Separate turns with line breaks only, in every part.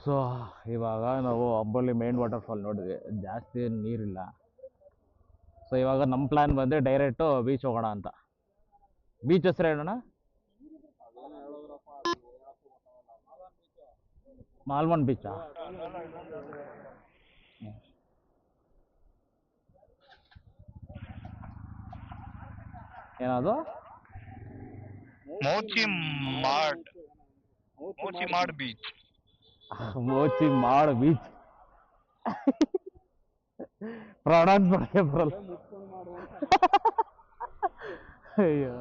So ಇವಾಗ ನಾವು Amboli main waterfall ನೋಡಿದ್ವಿ, ಜಾಸ್ತಿ ನೀರಿಲ್ಲ. ಸೊ ಇವಾಗ ನಮ್ಮ ಪ್ಲಾನ್ ಬಂದು ಡೈರೆಕ್ಟು ಬೀಚ್ ಹೋಗೋಣ ಅಂತ. ಬೀಚ್ ಹೆಸರು ಹೇಳೋಣ, ಮಾಲ್ವನ್ ಬೀಚಾ? ಏನದು?
ಮೋಚಿಮಾಡ್ ಬೀಚ್.
ಮೋಚಿಮಾಡ್ ಬೀಚ್ ಪ್ರೊನೌನ್ಸ್ ಮಾಡಕ್ಕೆ ಬರಲ್ಲ. ಅಯ್ಯೋ.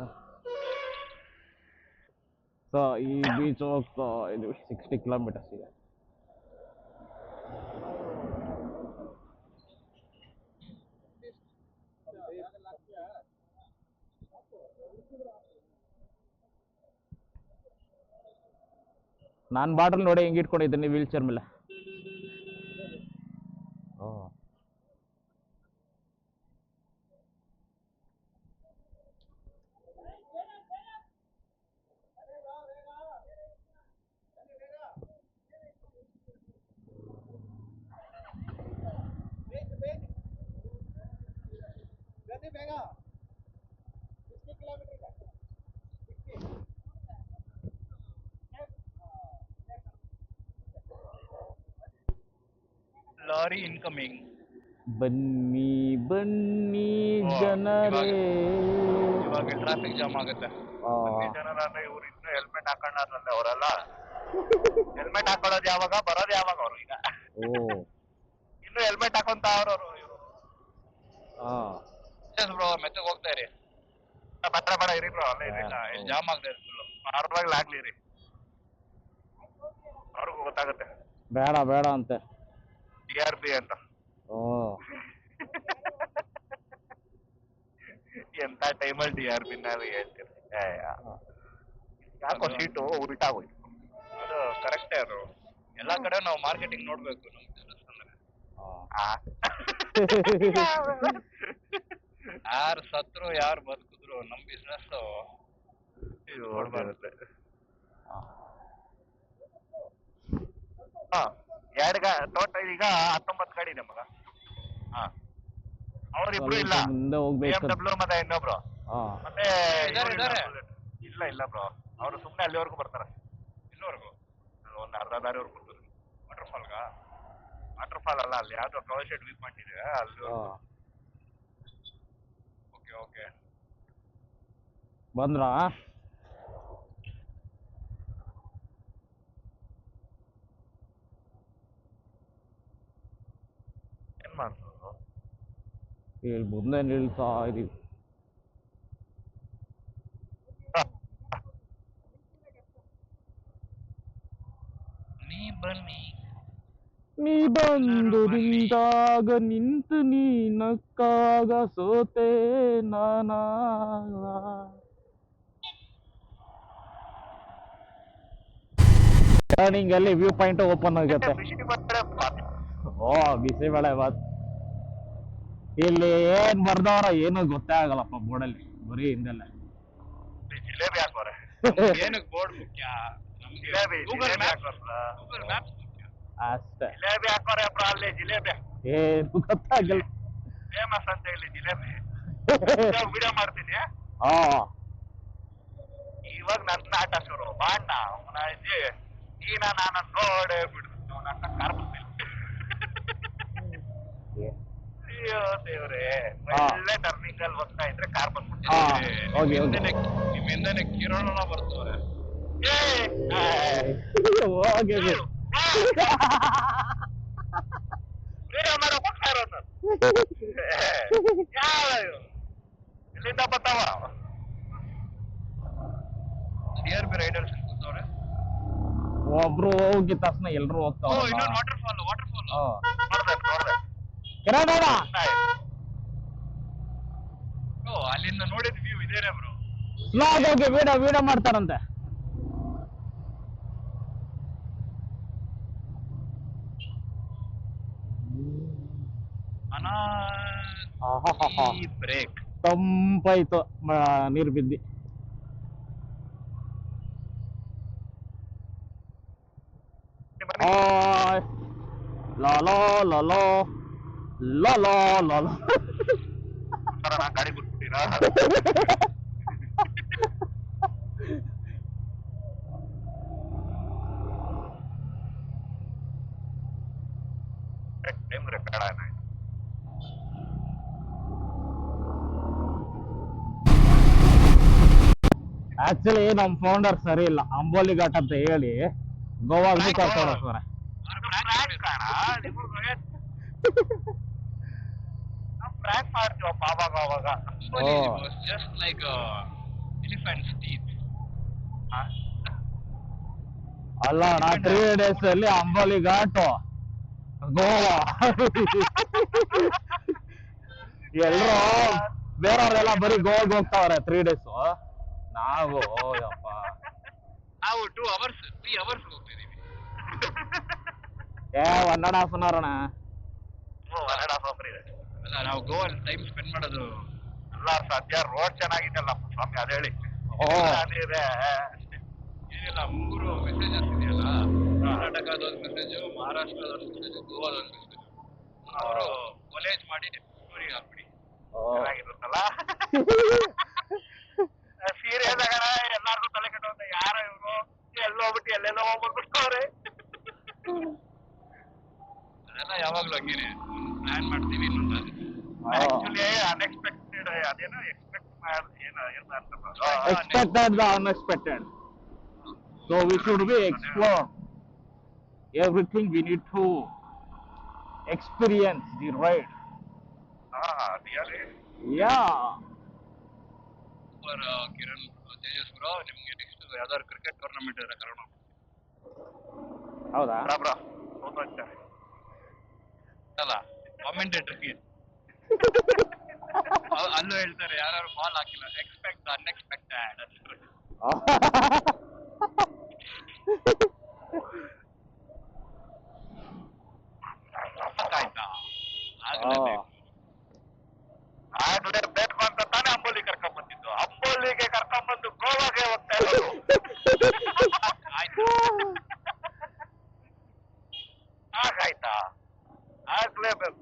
ಸೊ ಈ ಬೀಚ್ ಹೋಗ್ತಾ ಇದು 60 ಕಿಲೋಮೀಟರ್ಸ್ ಇದೆ. ನಾನು ಬಾಟಲ್ ನೋಡಿ ಹೆಂಗೆ ಇಟ್ಕೊಂಡಿದ್ದೀನಿ ವೀಲ್ ಚೇರ್ ಮೇಲೆ.
Lorry incoming.
ಬನ್ನಿ ಬನ್ನಿ ಜನರೇ.
ಇವಾಗ ಟ್ರಾಫಿಕ್ ಜಾಮ್ ಆಗುತ್ತೆ. ಜನರಾದ್ರೆ ಇವ್ರು ಇನ್ನೂ ಹೆಲ್ಮೆಟ್ ಹಾಕೊಂಡ್ರಲ್ಲ ಅವರೆಲ್ಲ. ಹೆಲ್ಮೆಟ್ ಹಾಕೊಳ್ಳೋದು ಯಾವಾಗ, ಬರೋದು ಯಾವಾಗ ಅವ್ರು ಈಗ? ಇನ್ನು ಹೆಲ್ಮೆಟ್ ಹಾಕೊಂತ ಅವ್ರವ್ರು ಇವರು. ಬ್ರೋ ಮೆತ್ತಗೆ ಹೋಗ್ತಾ ಇರಿ, ಬೇಡ ಇರಿ ಬ್ರೋ, ಅಲ್ಲೇ ಇರಲಿಲ್ಲ, ಇಲ್ಲಿ ಜಾಮ್ ಆಗದೆ ಫುಲ್ಲು. ನಾರ್ಮಲ್ ಆಗ್ಲಿ ರೀ, ಅವ್ರಿಗೂ ಗೊತ್ತಾಗುತ್ತೆ.
ಬೇಡ ಬೇಡ ಅಂತೆ
DRP ಅಂತ. ಎಂತ ಟೈಮಲ್ಲಿ DRP ನಾವು ಹೇಳ್ತೀರಿ. ಯಾಕೋ ಸೀಟು ಉಲ್ಟಾಗೋಯ್ತು. ಅದು ಕರೆಕ್ಟೇ, ಅದು ಎಲ್ಲಾ ಕಡೆ ನಾವು ಮಾರ್ಕೆಟಿಂಗ್ ನೋಡ್ಬೇಕು ನಮ್ಮ ಬಿಸ್ನೆಸ್ ಅಂದ್ರೆ. ಯಾರು ಸತ್ರು ಯಾರು ಬದುಕಿದ್ರು ನಮ್ಮ ಬಿಸ್ನೆಸ್ ನೋಡ್ಬಾರುತ್ತೆ. ಟೋಟಲ್ ಈಗ 19 ಗಾಡಿ ಇದೆ ಮಗ. ಅವ್ರಿಬ್ರು ಇಲ್ಲ, BMW ಮತ್ತೆ ಇನ್ನೊಬ್ರು. ಮತ್ತೆ ಇಲ್ಲ ಬ್ರೋ, ಅವ್ರು ಸುಮ್ಮನೆ ಅಲ್ಲಿವರೆಗೂ ಬರ್ತಾರ. ಇಲ್ಲಿವರೆಗೂ ಒಂದು ಅರ್ಧ ದಾರಿವರೆಗೂ ಬರ್ತಾರೆ. ವಾಟರ್ಫಾಲ್ ಅಲ್ಲ, ಅಲ್ಲಿ ಯಾವ್ದೋ ಕವರ್ ಶೆಡ್ ವ್ಯೂ ಪಾಯಿಂಟ್ ಇದೆ ಅಲ್ಲಿ. ಓಕೆ
ಬಂದ್ರಾ?
ಏನ್ ಮಾಡ್ತಾರೆ
ಇಲ್ಲಿ ಮುಂದೆ ನಿಲ್ತಾ ಇದೀವಿ. ನೀ ಬಂದು ನಿಂತಾಗ ನಿಂತು ನೀ ನಕ್ಕಾಗ ಸೋತೆ ನಾನಾ. ಟರ್ನಿಂಗ್ ಅಲ್ಲಿ ವ್ಯೂ ಪಾಯಿಂಟ್ ಓಪನ್ ಆಗುತ್ತೆ. ಬಿಸಿಬೇಳೆ ಬಾತ್. ಇಲ್ಲಿ ಏನ್ ಬರ್ದವ್ರ ಏನು ಗೊತ್ತೇ ಆಗಲ್ಲಪ್ಪ ಬೋರ್ಡಲ್ಲಿ, ಬರೀ ಹಿಂದೆಲ್ಲ
ಜಿಲೇಬಿ ಹಾಕೋರೆ. ಏನಕ್ಕೆ ಬೋರ್ಡ್ ಮುಖ್ಯ? ಗೂಗಲ್ ಮ್ಯಾಪ್ಸ್ ಮುಖ್ಯ
ಅಷ್ಟೇ.
ಜಿಲೇಬಿ ಹಾಕೋರೆ ಬ್ರೋ, ಅಲ್ಲಿ ಜಿಲೇಬಿ
ಏನು ಗೊತ್ತಾಗಲ್ಲ.
ಫೇಮಸ್ ಅಂತ ಹೇಳಿ ಜಿಲೇಬಿ. ವಿಡಿಯೋ ಮಾಡ್ತೀನಿ. ಇವಾಗ ನನ್ನ ಆಟ ಶುರು ಬಾಣ ಈಗ ನಾನು ನೋಡೇ ಬಿಡ್ತೀನಿ. ನನ್ನ ಕಾರ್ ಬರ್ತೀನಿ. ಅಯ್ಯೋ ದೇವ್ರೆ, ಒಳ್ಳೆ ಟರ್ನಿಂಗ್ ಅಲ್ಲಿ ಹೋಗ್ತಾ ಇದ್ರೆ ಕಾರ್ ಬಂದ್ಬಿಡ್ತೀನಿ. ನಿಮ್ಮಿಂದನೇ ಕಿರಣನ ಬರ್ತವ್ರೆ. ಹೋಗ್ತಾ ಇರೋದು ಎಲ್ಲಿಂದ ಬರ್ತಾವ? DRP ರೈಡರ್ಸ್ ಕೂತವ್ರೆ.
ಒಬ್ರು ಹೋಗಿ ತಕ್ಷಣ ಎಲ್ರು ಹೋಗ್ತಾವ.
ಇನ್ನೊಂದು ವಾಟರ್ಫಾಲ್ ಅಲ್ಲಿಂದ ನೋಡಿದ ವ್ಯೂ ಇದೇನೆ ಬ್ರೋ.
ವಿಡಿಯೋ ಮಾಡ್ತಾರಂತೆ.
ಬ್ರೇಕ್
ತಂಪಾಯ್ತು ನೀರು ಬಿದ್ದಿ. ಲಾಲೋ ಲಾಲೋ ಲಾಲೋ ಲಾಲೋ
ಸರ ನಾ ಗಾಡಿ ಬಿಟ್ಬಿಟ್ಟಿರಾ ಟೈಮ್ ರೆಕಾರ್ಡ್ ಆಯ್ತು
ಆಕ್ಚುಲಿ ನಮ್ಮ ಫೌಂಡರ್ ಸರಿ ಇಲ್ಲ, ಅಂಬೋಲಿ ಘಾಟ್ ಅಂತ ಹೇಳಿ ಗೋವಾಗೂ ಕರ್ಕೊಂಡು ಹೋಗ್ತಾರೆ.
ಫ್ರಾಕ್ ಮಾಡ್ತೀವಪ್ಪ ಆವಾಗ ಅವಾಗ.
Just like elephants teeth.
ಅಲ್ಲ ನಾ 3 days ಅಲ್ಲಿ ಅಂಬೋಲಿ ಘಾಟ್ ಗೋವಾ ಎಲ್ರು ಬೇರೆಯವರೆಲ್ಲ ಬರೀ ಗೋವಾಗೆ ಹೋಗ್ತಾವ್ರೆ 3 days. ನಾವು ಯಪ್ಪ
ನಾವು 2 hours 3 hours ಹೋಗ್ತಿದೀವಿ.
1.5 hour ಅಣ್ಣ.
ಅಲ್ಲ ನಾವು ಗೋವಾ ಟೈಮ್ ಸ್ಪೆಂಡ್ ಮಾಡೋದು
ಅಲ್ಲ ಸದ್ಯ ರೋಡ್ ಚೆನ್ನಾಗಿದೆಯಲ್ಲ ಸ್ವಾಮಿ ಅದ ಹೇಳಿ.
ಏನಿಲ್ಲ 3 ಮೆಸೇಜಸ್ ಇದೆಯಲ್ಲ, ಕರ್ನಾಟಕದೊಂದು ಮೆಸೇಜು, ಮಹಾರಾಷ್ಟ್ರದೊಂದು ಮೆಸೇಜು, ಗೋವಾದೊಂದು ಮೆಸೇಜು. ಅವರು ಕೊಲೇಜ್ ಮಾಡಿ ಸ್ಟೋರಿ ಹಾಕ್ಬಿಡಿ.
ಚೆನ್ನಾಗಿರುತ್ತಲ್ಲ ಸೀರಿಯಸ್ ಆಗಣ ಎಲ್ಲಾರ್ಗು ತಲೆ ಕೆಟ್ಟೋಗುತ್ತೆ. ಯಾರ ಇವ್ರು ಎಲ್ಲೋಗ್ಬಿಟ್ಟು ಎಲ್ಲೆಲ್ಲೋ ಹೋಗ್ಬಿಡ್ಬಿಡ್ತವ್ರೆ.
ಅದೆಲ್ಲ ಯಾವಾಗ್ಲೂ ಹಂಗೇನೆ, ಪ್ಲಾನ್ ಮಾಡ್ತೀವಿ ಇನ್ನೊಂದು
ಆಕ್ಚುಲಿ ಅನ್ಎಕ್ಸ್ಪೆಕ್ಟೆಡ್ ಅದೇನೋ expect
expected the unexpected, so we should be explore everything. We need to experience the ride.
Really
Yeah.
Super Kiran Tejas bro, ನಿಮ್ಗೆ ನೆಕ್ಸ್ಟ್ ಯಾವ್ದಾದ್ರು ಕ್ರಿಕೆಟ್ ಟೂರ್ನಮೆಂಟ್ ಇದ್ರೆ ಕರೋಣ.
ಹೌದಾ?
ಬ್ರಾ ಹೋಗ್ತಾರೆ
ಅಲ್ಲ ಕಾಮೆಂಟೇಟರ್ಗೆ ಅಲ್ಲೂ ಹೇಳ್ತಾರೆ ಯಾರು ಬಾಲ್ ಹಾಕಿಲ್ಲ, ಎಕ್ಸ್ಪೆಕ್ಟ್ ಅನ್ಎಕ್ಸ್ಪೆಕ್ಟೆಡ್ ಅಂತ. ಆಯ್ತಾ?
ಆಗ್ಲೇ ಬೇಕು ಅಂತ ತಾನೇ ಅಂಬೋಲಿ ಕರ್ಕೊಂಡ್ ಬಂದಿದ್ದು. ಅಂಬೋಲಿಗೆ ಕರ್ಕೊಂಡ್ ಬಂದು ಗೋವಾಗೆ ಹೋಗ್ತಾ ಇರೋದು.
ಆಯ್ತು.
ಆಗಾಯ್ತಾ? ಆಗ್ಲೇಬೇಕು.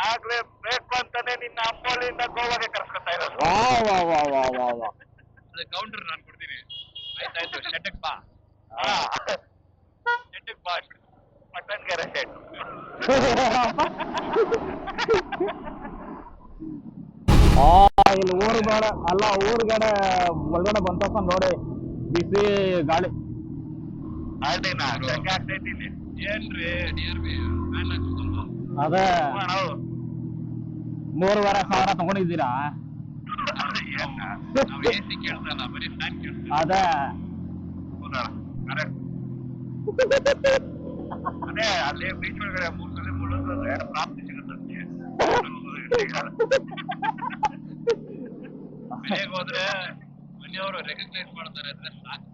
ಆಗ್ಲೇ ಬೇಕು ಅಂತಾನೆ ನಿನ್ನ ಅಂಬೋಲಿಯಿಂದ ಗೋವಾಗೆ ಕರ್ಸ್ಕೊತಾ ಇರೋದು.
ಅದು ಕೌಂಟರ್ ನಾನು ಕೊಡ್ತೀನಿ. ಆಯ್ತಾಯ್ತು, ಶೆಟ್ಟಕ್ ಬಾ, ಶೆಟ್ಟಕ್ ಬಾ ಅಂದ್ಬಿಡ್ತು.
ಮಟನ್ ಗೆರೆ ಶೆಟ್.
ಇಲ್ಲಿ ಊರುಗಡೆ ಅಲ್ಲ, ಊರುಗಡೆ ಒಳಗಡೆ ಬಂತಪ್ಪ ನೋಡಿ, ಬಿಸಿ ಗಾಳಿ.
ಆಲ್ಟಿನಾ ಚಂಗೆ ಆಗ್ತೈತಿ ಇಲ್ಲಿ.
ಏನ್ರಿ ಡಿಯರ್ ಬಿ ಫ್ಯಾನ್ ಹಾಕ್ಸ್ಕೊಂಡು
ಅದೇ
ನಾವು
3,500 ತಗೊಂಡಿದ್ದೀರಾ?
ನಾವು AC ಕೇಳ್ಸಲ್ಲ, ಬರೀ ಫ್ಯಾನ್ ಕೇಳ್ತೀವಿ.
ಅದೇ
ಅದೇ ಅಲ್ಲಿ ಬೀಚ್ ಒಳಗಡೆ 3 ಸಲ ಮುಳುಗಿದ್ರೆ ಪ್ರಾಪ್ತಿ ಸಿಗುತ್ತೆ.
ಮನೆಗೆ ಹೋದ್ರೆ ಮನೆಯವರು ರೆಕಗ್ನೈಸ್ ಮಾಡ್ತಾರೆ ಅಂದ್ರೆ ಸಾಕು.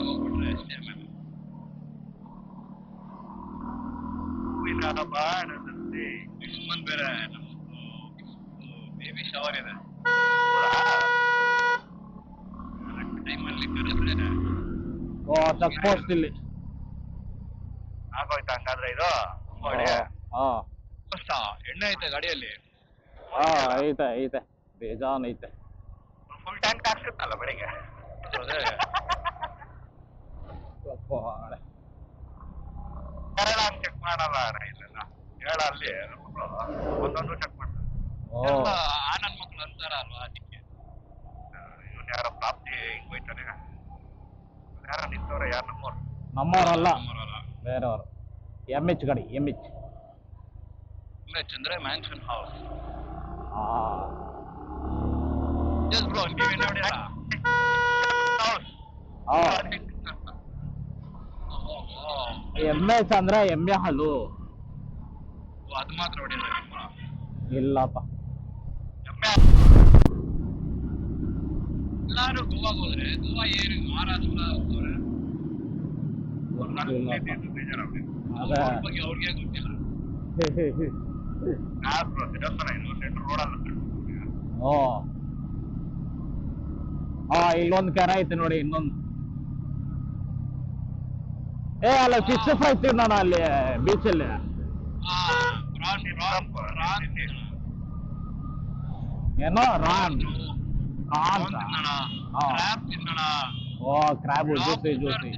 ಹೋಗ್ಬಿಟ್ರೆ ಅಷ್ಟೇ. ಆಮೇಲೆ ನೆಕ್ಸ್ಟ್ ಮಂತ್ ಬೇರೆ ನಮ್ದು ಬೇಬಿ ಶವರ್ ಇದೆ. ಟೈಮಲ್ಲಿ ಕರೆದ್ರೆ
ಚೆಕ್ ಪೋಸ್ಟ್ ಇಲ್ಲಿ.
ಆಗೋಯ್ತಾ ಹಂಗಾದ್ರೆ ಇದು?
ಎಣ್ಣೆ ಐತೆ ಗಾಡಿಯಲ್ಲಿ?
ಐತೆ ಬೇಜಾನ್ ಐತೆ.
ಫುಲ್ ಟ್ಯಾಂಕ್ ಹಾಕ್ಸುತ್ತಲ್ಲ ಬೆಳಿಗ್ಗೆ. ಕರೆಲ್ಲ ಹಂಗೆ ಚೆಕ್ ಮಾಡಲ್ಲ ಇಲ್ಲೆಲ್ಲ. ಹೇಳ ಅಲ್ಲಿ ಒಂದೊಂದು ಚೆಕ್ ಮಾಡ್ತಾರೆ.
ಆ ನನ್ನ ಮಕ್ಳು ಅಂತಾರ ಅಲ್ವಾ, ಅದಕ್ಕೆ.
ಇವನ್ ಯಾರ ಪ್ರಾಪ್ತಿ ಹಿಂಗ್ ಹೋಯ್ತಾನೆ. ಯಾರ ನಿಂತವ್ರ? ಯಾರು
ನಮ್ಮವ್ರಲ್ಲ, ಬೇರೆಯವರು. MH ಗಾಡಿ, MH
ಚಂದ್ರ ಮ್ಯಾನ್ಷನ್ ಹೌಸ್. ಜಸ್ಟ್ ಬ್ರೋ, ನೀವೇನು ನೋಡಿಲ್ಲ?
MH ಅಂದ್ರೆ ಎಮ್ಮೆ ಹಾಲು.
ಅದು ಮಾತ್ರ ಹೊಡಿಲ್ಲ?
ಇಲ್ಲಪ್ಪ.
ಎಲ್ಲಾರು ಗೋವಾಗೆ ಹೋದ್ರೆ, ಗೋವಾ ಏನು ಮಹಾರಾಷ್ಟ್ರ ಹೋಗ್ತವ್ರೆ
ಅದೇ
ಬಗ್ಗೆ ಅವ್ರಿಗೆ ಗೊತ್ತಿಲ್ಲ.
ಇಲ್ಲೊಂದು ಕೆರೆ ಐತೆ ನೋಡಿ, ಇನ್ನೊಂದು ಏ ಅಲ್ಲ ಫಿಶ್ ಫ್ರೈ ತಿನ್ನೋಣ ಅಲ್ಲಿ ಬೀಚಲ್ಲಿ. ಏನೋ ರಾನ್ ಪ್ರಾನ್ಸ್. ಓ ಕ್ರ್ಯಾಬ್ ಜ್ಯೂಸಿ ಜ್ಯೂಸಿ.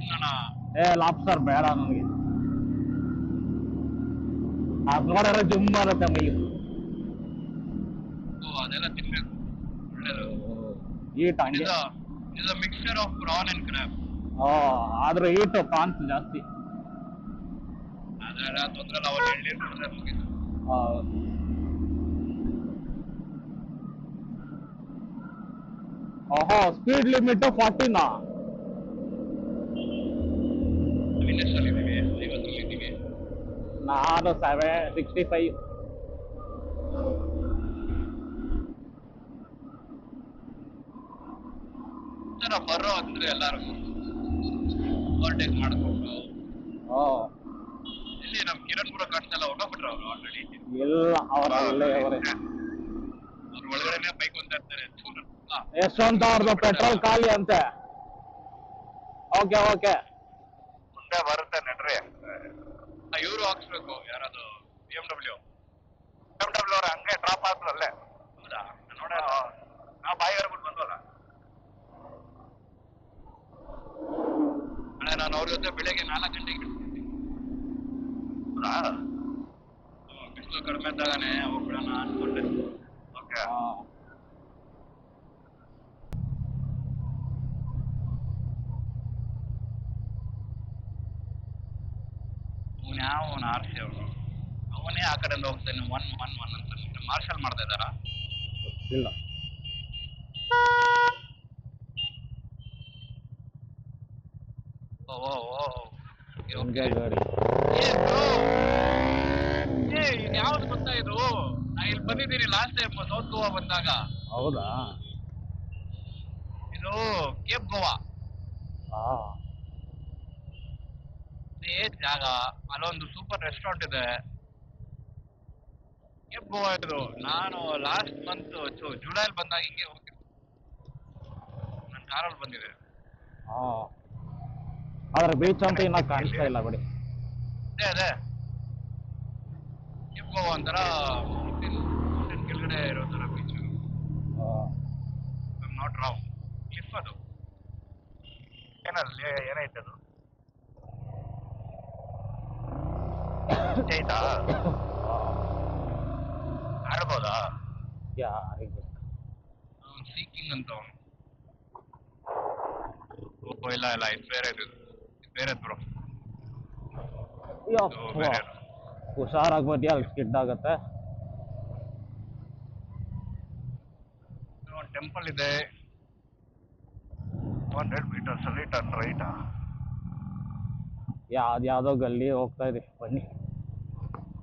ಏ ಲಾಬ್ಸ್ಟರ್ ಬೇಡ ನನಗೆ, ಅದು ನೋಡಿದ್ರೆ ಜುಮ್ ಬರುತ್ತೆ ಮೈ.
ಅದೆಲ್ಲ ತಿನ್ಬೇಕು, ಒಳ್ಳೇದು.
ಈಟ್ ಹಂಗೆ.
ಇದು mixture of prawn and crab.
ಆದ್ರೆ ಈಟ್ ಪ್ರಾನ್ಸ್ ಜಾಸ್ತಿ.
ಅದೆಲ್ಲ ತೊಂದ್ರೆ ಇಲ್ಲ, ಅವತ್ತು ಎಳ್ನೀರು ಮುಗಿತು.
ಓಹೋ ಸ್ಪೀಡ್ ಲಿಮಿಟ್ 40ನಾ? ನಾನು 65.
ಬರೋ ಅಂದ್ರೆ ಎಲ್ಲಾರಿಗೂ ಓವರ್ಟೇಕ್ ಮಾಡ್ಕೊಂಡು. ಇಲ್ಲಿ ನಮ್ ಕಿರಣ್ ಪುರ ಕಾಡ್ಸೆಲ್ಲ ಹೊರಬಿಟ್ರು ಅವ್ರು ಆಲ್ರೆಡಿ.
ಇಲ್ಲ ಅವ್ರ ಅವ್ರು
ಒಳಗಡೆನೆ ಬೈಕೊಂತ ಇರ್ತಾರೆ.
ಯಶವಂತ ಅವ್ರದ್ದು ಪೆಟ್ರೋಲ್ ಖಾಲಿ ಅಂತೆ. ಓಕೆ ಓಕೆ
ಮುಂದೆ ಬರುತ್ತೆ ನಡ್ರಿ.
ಇವ್ರು ಹಾಕ್ಸ್ಬೇಕು, ಯಾರದು BMW
ಅವ್ರ ಹಂಗೆ ಡ್ರಾಪ್ ಆದ್ರಲ್ಲೇ.
ಹೌದಾ? ನೋಡ
ನಾವು ಬಾಯಿಗಾರ್ಬಿಟ್ಟು ಬಂದ್ವಲ್ಲ.
ನಾನು ಅವ್ರ ಜೊತೆ ಬೆಳಿಗ್ಗೆ 4 ಗಂಟೆಗೆ ಬಿಸಿಲು ಕಡಿಮೆ ಇದ್ದಾಗನೆ ಹೋಗ್ಬಿಡೋಣ ಅನ್ಕೊಂಡೆ.
ಓಕೆ
ಅವನ ಆರ್ಸಿ ಅವನು, ಅವನೇ ಆ ಕಡೆಯಿಂದ ಹೋಗ್ತಾನೆ. ಒನ್ ಅಂತ ಮಾರ್ಷಲ್ ಮಾಡ್ತಾ ಇದ್ದಾರ.
ಇಲ್ಲ ಗಾಡಿ
ಯಾವ್ದು ಗೊತ್ತಾ ಇದು? ನಾ ಇಲ್ಲಿ ಬಂದಿದ್ದೀನಿ ಲಾಸ್ಟ್ ಟೈಮ್ ಸೌತ್ ಗೋವಾ ಬಂದಾಗ.
ಹೌದಾ?
ಇದು ಕೇಪ್ ಗೋವಾ ಜಾಗ. ಅಲ್ಲೊಂದು ಸೂಪರ್ ರೆಸ್ಟೋರೆಂಟ್ ಇದೆ, ಕೇಪ್ ಗೋವಾ ಇದು. ನಾನು ಲಾಸ್ಟ್ ಮಂತ್ ಜುಲೈಲಿ ಬಂದಾಗ ಹಿಂಗೆ ಹೋಗ್ತೀನಿ, ನನ್ನ ಕಾರಲ್ಲಿ ಬಂದಿದೆ.
ಆದ್ರೆ ಬೀಚ್ ಅಂತ ಇನ್ನ ಕಾಣಿಸ್ತಾ ಇಲ್ಲ ಬಿಡಿ.
ಅದೇ ಕೇಪ್ ಗೋವಾ ಒಂಥರ ಮೌಂಟೇನ್ ಕೆಳಗಡೆ ಇರೋ ತರ ಬೀಚ್. Not wrong. ಕ್ಲಿಫ್ ಅದು
ಏನಲ್ಲಿ ಏನೈತೆ ಅದು? ಆಯ್ತಾ ಆಡ್ಬೋದಾ?
ಸೀಕಿಂಗ್ ಅಂತ ಅವನು. ಇಲ್ಲ ಇದು ಬೇರೆದು, ಬ್ರೋ.
ಹುಷಾರಾಗ್ಬೋದು, ಅಲ್ಲಿ ಸ್ಕಿಡ್ ಆಗತ್ತೆ.
ಒಂದು ಟೆಂಪಲ್ ಇದೆ,
100 meters ಅಲ್ಲಿ ಟರ್ನ್ ರೈಟಾ?
ಯಾವ್ದೋ ಗಲ್ಲಿ ಹೋಗ್ತಾ ಇದೆ, ಬನ್ನಿ.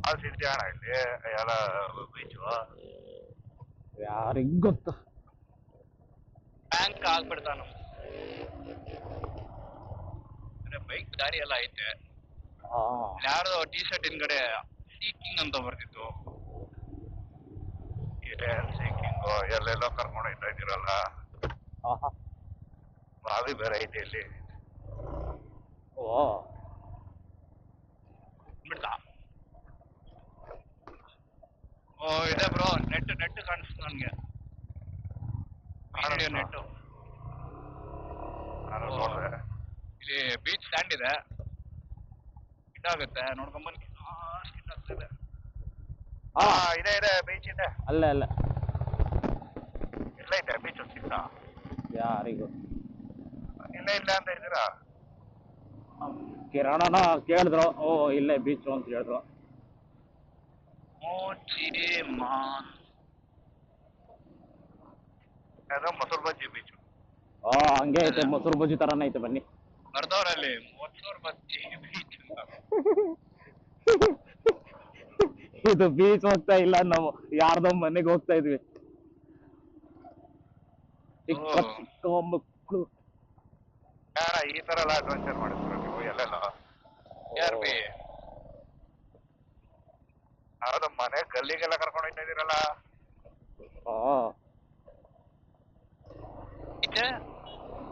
ಅದು ಸಿದ್ದೆ ಅಣ್ಣ ಇಲ್ಲಿ ಎಲ್ಲ ಬೀಚು.
ಯಾರಿಗ್ ಗೊತ್ತು?
ಬ್ಯಾಂಕ್ ಆಗ್ಬಿಡ್ತಾನ. ಬೈಕ್ ದಾರಿ ಎಲ್ಲ ಐತೆ. ಯಾರ್ದೋ ಟಿ ಶರ್ಟ್ ಹಿಂದ್ಗಡೆ ಸೀಕಿಂಗ್ ಅಂತ ಬರ್ತಿತ್ತು.
ಸೀಕಿಂಗು ಎಲ್ಲೆಲ್ಲೋ ಕರ್ಕೊಂಡು ಹೋಗ್ತಾ ಇದ್ದೀರಲ್ಲ. ಬಾವಿ ಬೇರೆ ಐತೆ ಇಲ್ಲಿ.
ಬಿಡ್ತಾ? ಇದೆ ಬ್ರೋ, ನೆಟ್ ಕಾಣಿಸ್ತು ನನಗೆ. ನೆಟ್ಟು ಇಲ್ಲಿ ಬೀಚ್ ಸ್ಟ್ಯಾಂಡ್ ಇದೆ, ಇದಾಗುತ್ತೆ ನೋಡ್ಕೊಂಬನ್ನಿ.
ಇದೆ ಬೀಚ್ ಇದೆ
ಅಲ್ಲೇ
ಎಲ್ಲೈತೆ ಬೀಚ್ ಸಿಗ್ತ?
ಯಾರಿಗೂ
ಇಲ್ಲ ಅಂತ ಇದ್ದೀರಾ?
ಕಿರಣನ ಕೇಳಿದ್ರು, ಇಲ್ಲೇ ಬೀಚ್ ಅಂತ ಹೇಳಿದ್ರು.
ಅದು ಮೊಸರು ಬಜ್ಜಿ ಬೀಚ್.
ಹಂಗೆ ಐತೆ, ಮೊಸರು ಬಜ್ಜಿ ತರಾನೇ ಐತೆ, ಬನ್ನಿ.
ಬರ್ದವ್ರಲ್ಲಿ ಮೊಸರು ಬಜ್ಜಿ ಬೀಚ್ ಅಂತ.
ಇದು ಬೀಚ್ ಹೋಗ್ತಾ ಇಲ್ಲ, ನಾವು ಯಾರ್ದೋ ಮನೆಗೆ ಹೋಗ್ತಾ ಇದ್ವಿ. ಚಿಕ್ಕ ಮಕ್ಕಳು
ಈ ತರ ಎಲ್ಲ ಅಡ್ವೆಂಚರ್ ಮಾಡಿಸ್ತೀರ ನೀವು ಎಲ್ಲೆಲ್ಲ? ಯಾವ್ದು ಮನೆ ಗಲ್ಲಿಗೆಲ್ಲ ಕರ್ಕೊಂಡು ಹೋಗ್ತಾ ಇದೀರಲ್ಲ?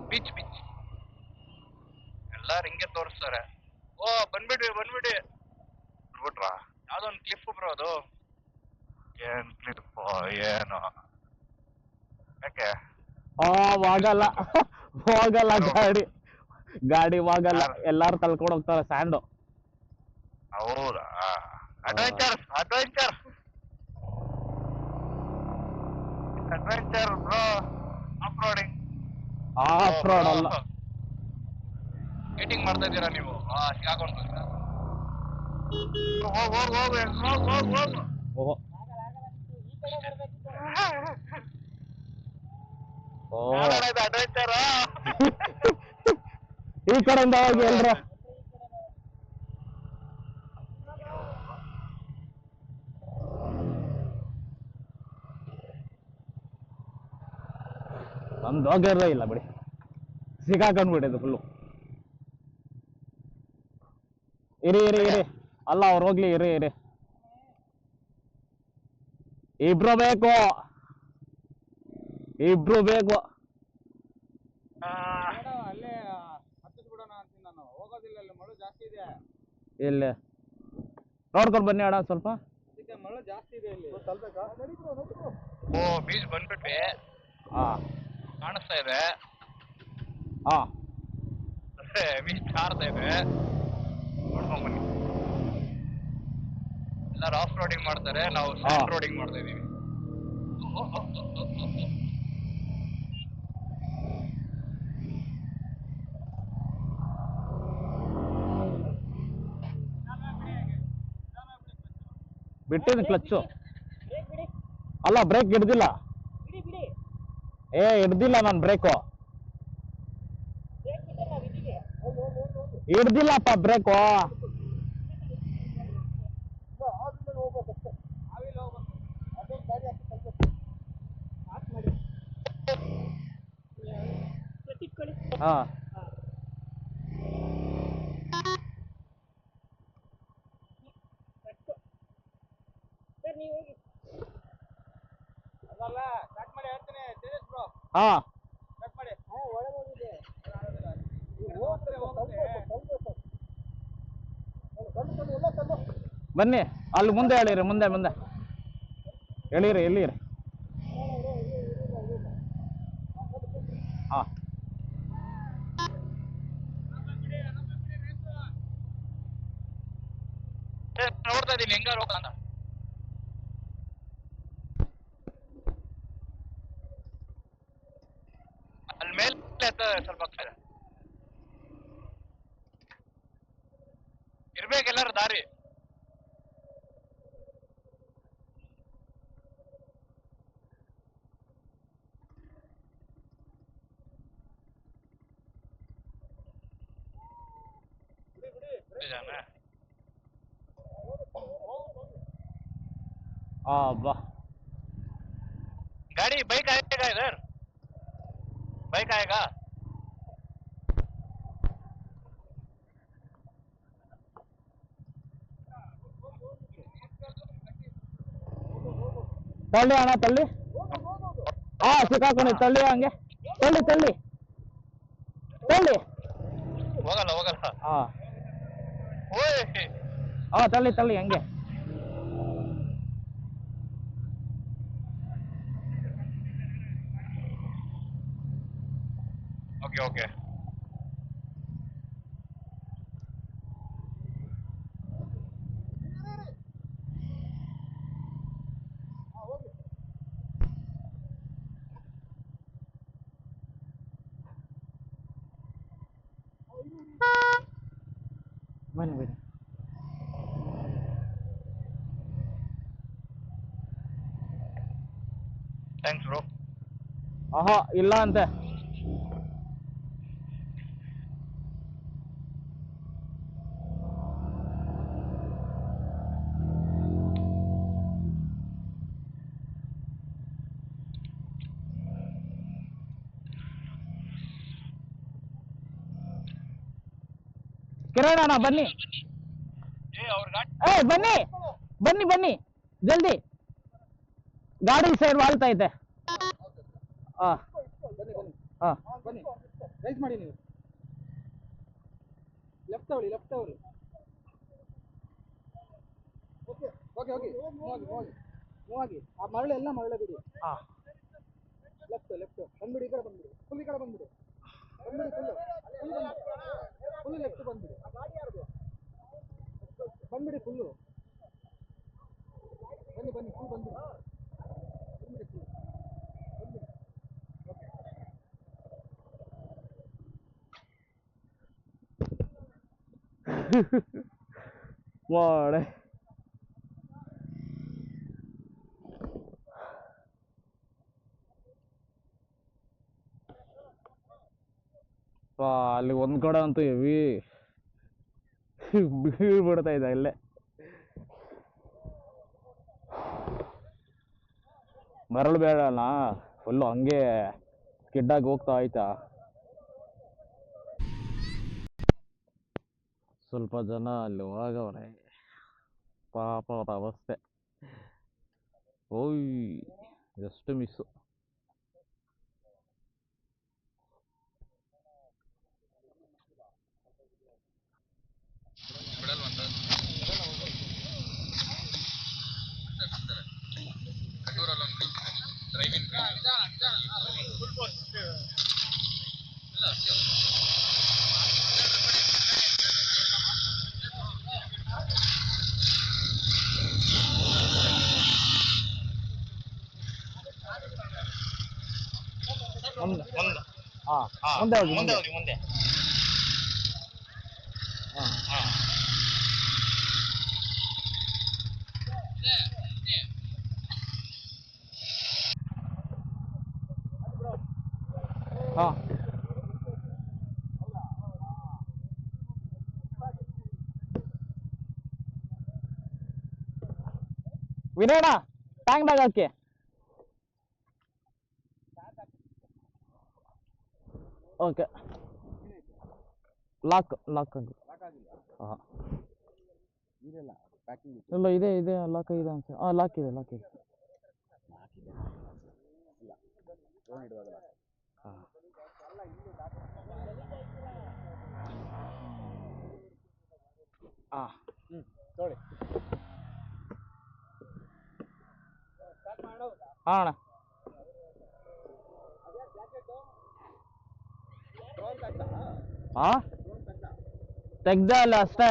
ಬೀಚ್ ಎಲ್ಲಾರು ಹಿಂಗೆ ತೋರಿಸ್ತಾರೆ. ಓ ಬಂದ್ಬಿಟ್ರಾ
ಬಿಟ್ರಾ
ಯಾವ್ದೋ ಒಂದು ಕ್ಲಿಫ್ ಬ್ರೋ ಅದು.
ಏನ್ ಕ್ಲಿಪ್ ಏನು ಯಾಕೆ
ಹೋಗಲ್ಲ ಹೋಗಲ್ಲ ಗಾಡಿ ಹೋಗಲ್ಲ, ಎಲ್ಲಾರು ಕಲ್ಕೊಂಡು ಹೋಗ್ತಾರೆ ಸ್ಯಾಂಡು.
ಹೌದಾ adventure adventure bro off roading
of road ಅಲ್ಲ.
ಮೀಟಿಂಗ್ ಮಾಡ್ತಾ ಇದ್ದೀರಾ ನೀವು? ಸಿಗಾಕೊಂಡು
ಹೋಗು
ಓಹೋ ಓ
ಅಡ್ವೆಂಚರ್
ಈ ಕಡೆಯಿಂದ ಹೋಗಿ ಎಲ್ರು. ನಮ್ದು ಹೋಗಿರೇ ಇಲ್ಲ ಬಿಡಿ, ಸಿಗಾಕೊಂಡ್ಬಿಟ್ಟಿದ್ದು ಫುಲ್ಲು. ಇರಿ ಅಲ್ಲ, ಅವ್ರು ಹೋಗ್ಲಿ, ಇರಿ ಇಬ್ರು ಬೇಕು.
ಅಲ್ಲೇ ಹತ್ತಿಸ್ಬಿಡೋಣ ಅಂತೀನಿ ನಾನು. ಹೋಗೋದಿಲ್ಲ, ಅಲ್ಲಿ ಮಳೆ ಜಾಸ್ತಿ ಇದೆ.
ಇಲ್ಲಿ ನೋಡ್ಕೊಂಡು ಬನ್ನಿ ಅಣ್ಣ ಸ್ವಲ್ಪ.
ಅದಕ್ಕೆ ಮಳೆ ಜಾಸ್ತಿ ಇದೆ ಇಲ್ಲಿ. ಓ ಬೀಚ್ ಬಂದ್ಬಿಟ್ವಿ,
ಹಾ
ಕಾಣಿಸ್ತಾ ಇದೆ.
ಹಾ
ಬೀಚ್ ಕಾಡ್ತಾ ಇದೆ, ನೋಡ್ಕೊಂಬನ್ನಿ. ಎಲ್ಲರೂ ಆಫ್ ರೋಡಿಂಗ್ ಮಾಡ್ತಾರೆ, ನಾವು ಸ್ಯಾಂಡ್ ರೋಡಿಂಗ್ ಮಾಡ್ತಾ ಇದೀವಿ.
ಬಿಟ್ಟಿದ್ದು ಕ್ಲಚ್ಚು ಅಲ್ಲ, ಬ್ರೇಕ್ ಹಿಡ್ದಿಲ್ಲ. ಹಿಡ್ದಿಲ್ಲ ನಾನು ಬ್ರೇಕು, ಹಿಡ್ದಿಲ್ಲಪ್ಪ ಬ್ರೇಕು. ಹಾ
ಅದಲ್ಲ, ಕಟ್ ಮಾಡಿ ಹೇಳ್ತೀನಿ ತೇಜಸ್ ಬ್ರೋ,
ಹಾ
ಕಟ್ ಮಾಡಿ.
ಬನ್ನಿ, ಅಲ್ಲಿ ಮುಂದೆ ಹೇಳಿರಿ, ಮುಂದೆ ಹೇಳಿರಿ, ಎಲ್ಲಿರಿ? ಹಾ
ನೋಡ್ತಾ ಇದೀನಿ ಹೆಂಗಾರು ಹೋಗೋಣ. ಅಲ್ಲಿ ಮೇಲೆ ಸ್ವಲ್ಪ ಇರ್ಬೇಕು ಎಲ್ಲಾರು ದಾರಿ.
ಬಾ.
गाड़ी बाइक आएगा इधर, बाइक आएगा.
ತಳ್ಳಿ ಅಣ್ಣ, ತಳ್ಳಿ. ಹಾ ಸಿಕ್ಕಾಕೊಂಡು ತಳ್ಳಿ, ಹಂಗೆ ತಳ್ಳಿ.
ಹೋಗಲ್ಲ
ಹಾ
ಓಯ್.
ಹಾ ತಳ್ಳಿ ಹಂಗೆ.
ಓಕೆ
ಬನ್ನಿ.
Thanks bro.
ಆಹಾ ಇಲ್ಲ ಅಂತೆ. ಕಿರಣ್ ಅಣ್ಣ ಬನ್ನಿ. ಬನ್ನಿ ಜಲ್ದಿ, ಗಾಡಿ ಸೈಡ್ ವಾಲ್ತಾ ಐತೆ. ಹಾ
ಬನ್ನಿ ರೈಸ್ ಮಾಡಿ ನೀವು.
ಲೆಫ್ಟ್ ತಗೊಳ್ಳಿ ಓಕೆ ಓಕೆ ಓಕೆ ಮೂವ್ ಆಗಿ ಆ ಮರಳೆಲ್ಲ ಮರಳೆ ಬಿಡಿ
ಹಾಂ
ಲೆಫ್ಟ್ ಬಂದ್ಬಿಡಿ ಈ ಕಡೆ ಬಂದ್ಬಿಡಿ ಫುಲ್ ಈ ಕಡೆ ಬಂದ್ಬಿಡಿ ಫುಲ್ ಲೆಫ್ಟ್ ಬಂದ್ಬಿಡಿ ಫುಲ್ಲು ಬನ್ನಿ ಫುಲ್ ಬಂದ್ಬಿಡಿ
ವಾಡೆ ಅಲ್ಲಿ ಒಂದು ಕಡೆ ಅಂತೂ ಹೆವಿ ಬಿಡ್ತಾ ಇದೆ ಇಲ್ಲೇ. ಮರಳು ಬೇಡಲ್ಲ ಫುಲ್ಲು ಹಂಗೆ ಸ್ಕಿಡ್ಡಾಗಿ ಹೋಗ್ತಾ ಆಯ್ತಾ. ಸ್ವಲ್ಪ ಜನ ಅಲ್ಲಿ ಹೋಗವ್ರೆ, ಪಾಪ ಅವ್ರ ಅವಸ್ಥೆ. ಓಯ್ ಎಷ್ಟು ಮಿಸ್ಸು.
ಬಿಡಲ್ವಂತ ಕಣ್ಣೂರಲ್ಲಿ ಡ್ರೈವಿಂಗ್
ಮುಂದೆ ಹೋಗಿ
ಮುಂದೆ
ಹಾಂ ವಿನಯಣ್ಣ ಟ್ಯಾಂಕ್ದಾಗ ಹಾಕಿ. ಓಕೆ ಲಾಕ್ ಆಗಿ ಹಾಂ ಇಲ್ಲ ಇದೆ ಲಾಕ್ ಇದೆ ಅಂತ. ಹಾಂ ಲಾಕ್ ಇದೆ ಹಾಂ ಹಾಂ
ನೋಡಿ
ಹಾಂ ಅಣ್ಣ ಹಾಂ ತೆಗ್ದ ಅಲ್ಲ ಅಷ್ಟೇ.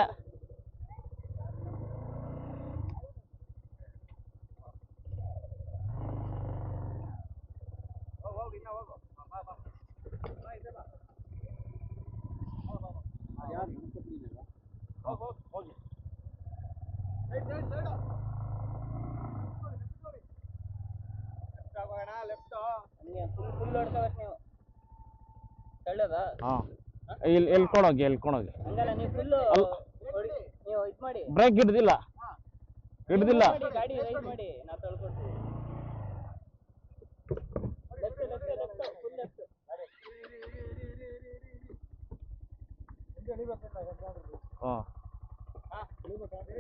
ಹೋಗಿ
ಹಾಂ ಎಲ್ಕೊಂಡೋಗಿ ಬ್ರೇಕ್ ಹಿಡ್ದಿಲ್ಲ
ಗಾಡಿ ರೈಡ್ ಮಾಡಿ ನಾವು ತಳ್ಕೊಡ್ತೀವಿ.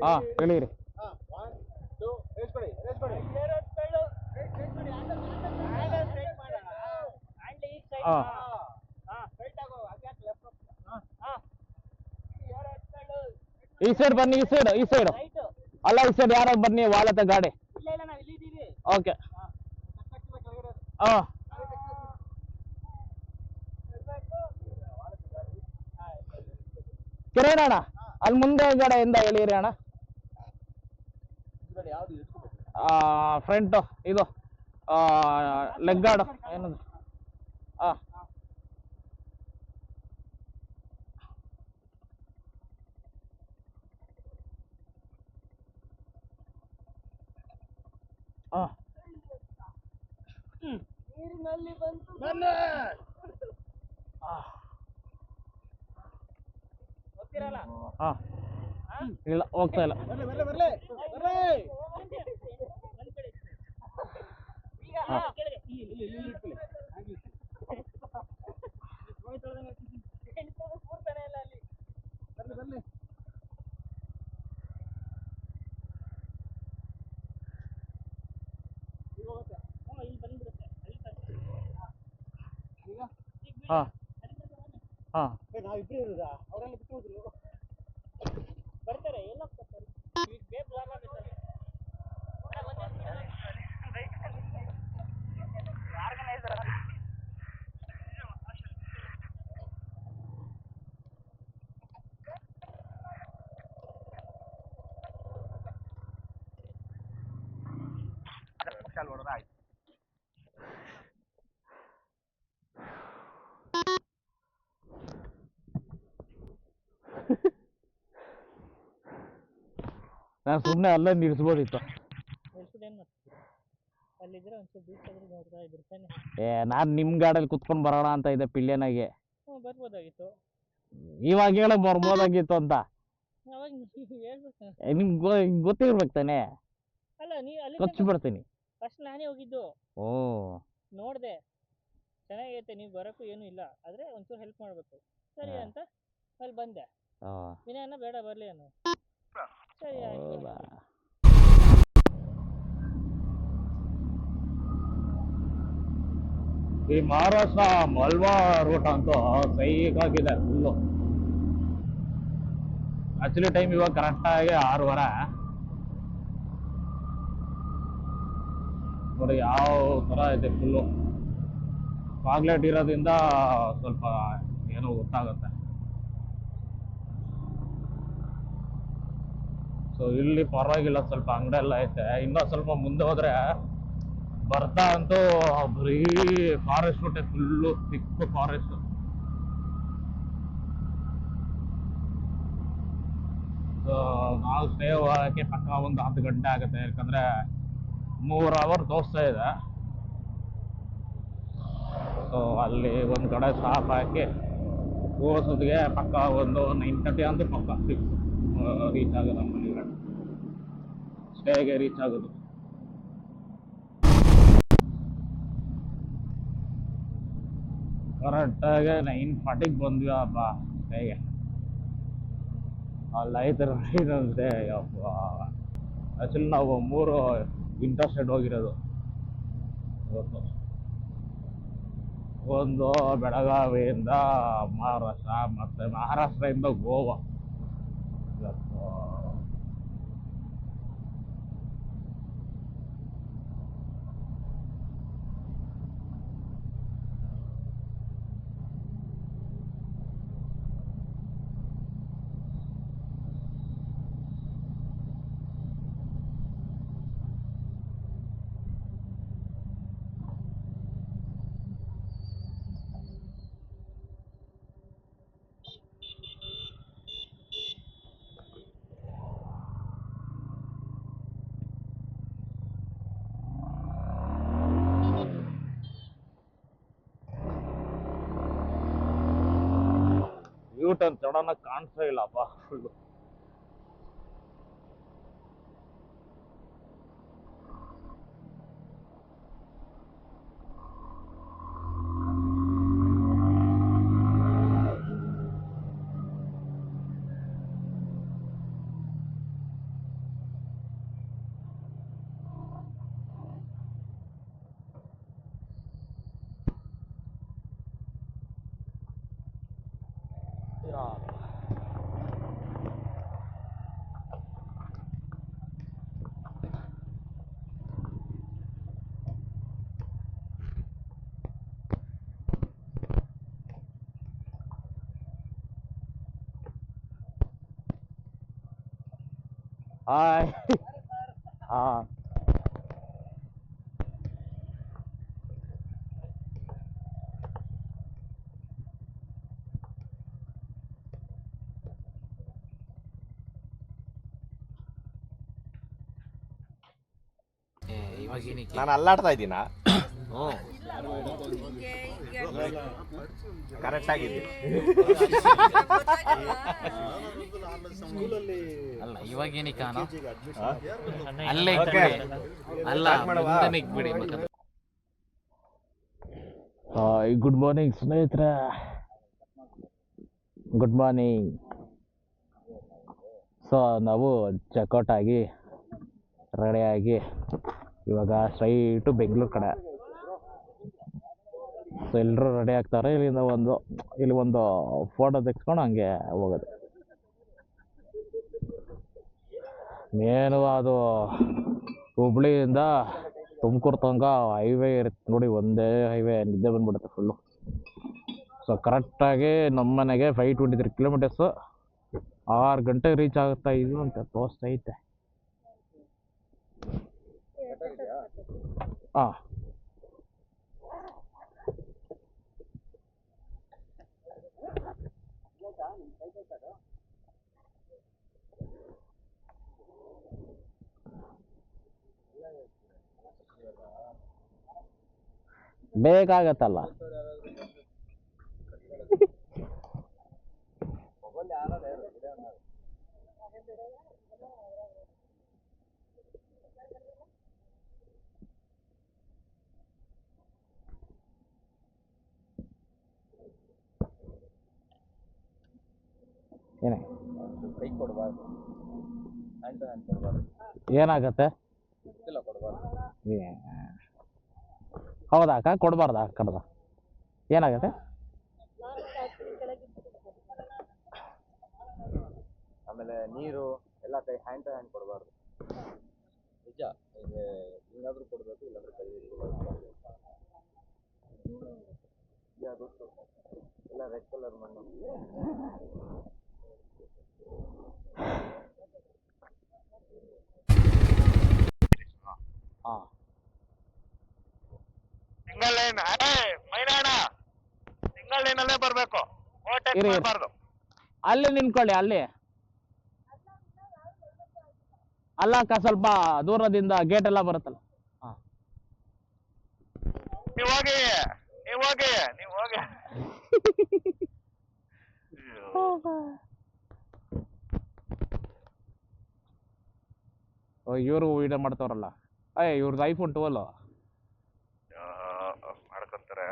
ಹಾಂ ಇಳೀರಿ. ಈ ಸೈಡ್ ಬನ್ನಿ, ಈ ಸೈಡ್ ಅಲ್ಲ, ಈ ಸೈಡ್ ಯಾರಾಗ ಬನ್ನಿ ವಾಲತ್ತೆ ಗಾಡಿ. ಓಕೆ ಹಾಂ ಕಿರಣ್ ಅಣ್ಣ ಅಲ್ಲಿ ಮುಂದೆ ಗಡೆಯಿಂದ ಎಳೀರಿ ಅಣ್ಣ. ಫ್ರಂಟ್ ಇದು ಲೆಗ್ ಗಾರ್ಡ್ ಏನದು. ಹಾಂ ಹಾಂ
ನೀರಿನಲ್ಲಿ ಬಂತು ಹೋಗ್ತಿರಲ್ಲ.
ಹಾಂ ಇಲ್ಲ ಹೋಗ್ತಾ ಇಲ್ಲ.
ಈಗ ಕೆಳಗೆ ಕೂರ್ತಾನೆ ಇಲ್ಲ ಅಲ್ಲಿ.
ಬನ್ನಿ
ಇಲ್ಲಿ ಬಂದ್ಬಿಡುತ್ತೆ.
ಹಾಂ ಹಾಂ
ನಾವಿಬ್ರು ಇರೋದಾ? ಅವರೆಲ್ಲ ಬಿಟ್ಟು ಹೋದ್ರು.
ಬರ್ತಾರೆ ಎಲ್ಲ ಹೋಗ್ತಾರೆ ಈಗ ಬೇಗ ಬ್ಲಾಗ್ ಆಗುತ್ತಲ್ಲ
ಹೊಡೆದ ಆಯ್ತು.
ನಾನು ಸುಮ್ಮನೆ ಅಲ್ಲೇ ನಿಲ್ಲಿಸ್ಬೋದಿತ್ತು.
ನಿಲ್ಸಿದ್ದು ಏನು ಮಾಡ್ತಿದ್ರು ಅಲ್ಲಿದ್ರೆ ಒಂಚೂರು ಬೀಚ್ ಆದ್ರೂ ನೋಡ್ತಾ ಇದ್ರು ತಾನೆ.
ನಾನು ನಿಮ್ಮ ಗಾಡಲ್ಲಿ ಕುತ್ಕೊಂಡು ಬರೋಣ ಅಂತ ಇದ್ದೆ ಪಿಳ್ಳೆನಾಗೆ.
ಹ್ಞೂ ಬರ್ಬೋದಾಗಿತ್ತು.
ಇವಾಗ ಹೇಳೋ ಬರ್ಬೋದಾಗಿತ್ತು ಅಂತ.
ಅವಾಗ ನೀವು ಹೇಳ್ಬೇಕು.
ನಿಮ್ಗೆ ಗೊತ್ತಿರ್ಬೇಕು ತಾನೆ.
ಅಲ್ಲ ನೀ ಅಲ್ಲಿ
ಖರ್ಚು ಬರ್ತೀನಿ.
ಫಸ್ಟ್ ನಾನೇ ಹೋಗಿದ್ದು.
ಓ
ನೋಡಿದೆ ಚೆನ್ನಾಗೈತೆ, ನೀವು ಬರೋಕ್ಕೂ ಏನೂ ಇಲ್ಲ, ಆದರೆ ಒಂಚೂರು ಹೆಲ್ಪ್ ಮಾಡಬೇಕು ಸರಿ ಅಂತ ಅಲ್ಲಿ ಬಂದೆ. ವಿನಯನ ಬೇಡ ಬರಲಿ ಅನ್ನೋ ಸರಿ ಆಯ್ತು.
ಈ ಮಹಾರಾಷ್ಟ್ರ ಮಲ್ವಾ ರೂಟ್ ಅಂತೂ ಸೈಕಾಗಿದೆ ಫುಲ್ಲು. ಆಕ್ಚುಲಿ ಟೈಮ್ ಇವಾಗ ಕರೆಕ್ಟಾಗಿ 6:15. ನೋಡಿ ಯಾವ ಥರ ಇದೆ ಫುಲ್ಲು. ಫಾಗ್ಲೈಟ್ ಇರೋದ್ರಿಂದ ಸ್ವಲ್ಪ ಏನೋ ಗೊತ್ತಾಗುತ್ತೆ. ಸೊ ಇಲ್ಲಿ ಪರವಾಗಿಲ್ಲ, ಸ್ವಲ್ಪ ಅಂಗಡಿ ಎಲ್ಲ ಐತೆ. ಇನ್ನೂ ಸ್ವಲ್ಪ ಮುಂದೆ ಹೋದ್ರೆ ಬರ್ತಾ ಅಂತೂ ಬರೀ ಫಾರೆಸ್ಟ್ ರೂಟೆ, ಫುಲ್ಲು ಚಿಕ್ಕ ಫಾರೆಸ್ಟ್. ಸೊ ನಾವು ಸ್ಟೇ ಹೋಗೋಕ್ಕೆ ಪಕ್ಕ ಒಂದು 10 ಗಂಟೆ ಆಗುತ್ತೆ, ಯಾಕಂದರೆ 3 ಅವರ್ ತೋರಿಸ್ತಾ ಇದೆ. ಸೊ ಅಲ್ಲಿ ಒಂದು ಕಡೆ ಸ್ಟಾಪ್ ಹಾಕಿ ಹೋಗೋಸೋದಿಗೆ ಪಕ್ಕ ಒಂದು 9:30 ಅಂತೂ ಪಕ್ಕ ಫಿಕ್ಸ್ ರೀಚ್ ಆಗೋದು. ನಮ್ಮಲ್ಲಿ ಸ್ಟೇಗೆ ರೀಚ್ ಆಗೋದು. ಕರೆಕ್ಟಾಗಿ 9:40ಗೆ ಬಂದ್ವಿ ಅಪ್ಪ ಸ್ಟೇಗೆ. ಅಲ್ಲಿ ಐತೆ ಇನ್ನೊಂದೇ ಅಪ್ಪ. ಆ್ಯಕ್ಚುಲಿ ನಾವು 3 ಇಂಟರ್ಸ್ಟೇಟ್ ಹೋಗಿರೋದು ಇವತ್ತು. ಒಂದು ಬೆಳಗಾವಿಯಿಂದ ಮಹಾರಾಷ್ಟ್ರ, ಮತ್ತು ಮಹಾರಾಷ್ಟ್ರದಿಂದ ಗೋವಾ. ಯೂಟರ್ನ್ ಸಡನ್ ಆಗಿ ಕಾಣಿಸ್ತಾ ಇಲ್ಲಪ್ಪ ಫುಲ್ಲು. ಹಾಯ್. ಹಾಂ
ನಾನು ಅಲ್ಲಾಡ್ತಾ ಇದ್ದೀನಾ? ಕರೆಕ್ಟ್ ಆಗಿದೆ.
ಅಲ್ಲ ಇವಾಗೇನಿಕ್ಕೆ ಅಲ್ಲೇ ಅಲ್ಲ ಬಿಡಿ.
ಗುಡ್ ಮಾರ್ನಿಂಗ್ ಸ್ನೇಹಿತರೆ, ಗುಡ್ ಮಾರ್ನಿಂಗ್. ಸೊ ನಾವು ಚೆಕ್ಔಟ್ ಆಗಿ ರೆಡಿಯಾಗಿ ಇವಾಗ ಸ್ಟ್ರೈಟು ಬೆಂಗಳೂರು ಕಡೆ. ಸೊ ಎಲ್ಲರೂ ರೆಡಿ ಆಗ್ತಾರೆ. ಇಲ್ಲಿ ಒಂದು ಫೋಟೋ ತೆಗೆಸ್ಕೊಂಡು ಹಂಗೆ ಹೋಗೋದು. ಮೇನು ಅದು ಹುಬ್ಳಿಯಿಂದ ತುಮಕೂರು ತನಕ ಹೈವೇ ಇರುತ್ತೆ ನೋಡಿ, ಒಂದೇ ಹೈವೇ, ನಿದ್ದೆ ಬಂದ್ಬಿಡುತ್ತೆ ಫುಲ್ಲು. ಸೊ ಕರೆಕ್ಟಾಗಿ ನಮ್ಮ ಮನೆಗೆ 523 ಕಿಲೋಮೀಟರ್ಸು, 6 ಗಂಟೆಗೆ ರೀಚ್ ಆಗುತ್ತಾ ಇದು ಅಂತ ತೋರಿಸ್ತೈತೆ. ಹಾಂ, ಬೇಕಾಗತ್ತಲ್ಲ. ಏನೇ
ಕೈ ಕೊಡಬಾರ್ದು, ಹ್ಯಾಂಡ್ ಟು ಹ್ಯಾಂಡ್ ಕೊಡಬಾರ್ದು.
ಏನಾಗತ್ತೆ?
ಇಲ್ಲ ಕೊಡಬಾರ್ದು.
ಹೌದಾ ಅಕ್ಕ, ಕೊಡಬಾರ್ದಾ ಕಡ್ದ? ಏನಾಗತ್ತೆ?
ಆಮೇಲೆ ನೀರು ಎಲ್ಲ ಕೈ ಹ್ಯಾಂಡ್ ಟು ಹ್ಯಾಂಡ್ ಕೊಡಬಾರ್ದು. ನಿಜ, ಹಿಂಗಾದ್ರೂ ಕೊಡಬೇಕು, ಇಲ್ಲಾಂದ್ರೆ ಕೈ ಕೊಡಬಾರ್ದು. ಗೊತ್ತು, ಎಲ್ಲ ರೆಡ್ ಕಲರ್ ಮಣ್ಣು.
ಹಾಂ,
ಸಿಂಗಲ್ ಲೈನ್ ಮೈನಾಣ, ಸಿಂಗಲ್ ಲೈನ್ ಅಲ್ಲೇ ಬರ್ಬೇಕು, ಓವರ್ಟೇಕ್
ಇರಿ.
ಮಾಡಬಾರ್ದು.
ಅಲ್ಲಿ ನಿಂತ್ಕೊಳ್ಳಿ, ಅಲ್ಲಿ ಅಲ್ಲ ಅಕ್ಕ, ಸ್ವಲ್ಪ ದೂರದಿಂದ ಗೇಟ್ ಎಲ್ಲ ಬರುತ್ತಲ್ಲ. ಹಾಂ,
ನೀವು ಹೋಗಿ, ನೀವು ಹೋಗಿ, ನೀವು ಹೋಗಿ.
ಇವರು ವಿಡಿಯೋ ಮಾಡ್ತಾವ್ರಲ್ಲ, ಇವ್ರದ್ದು iPhone 12.
ಮಾಡ್ಕೊಂತಾರೆ.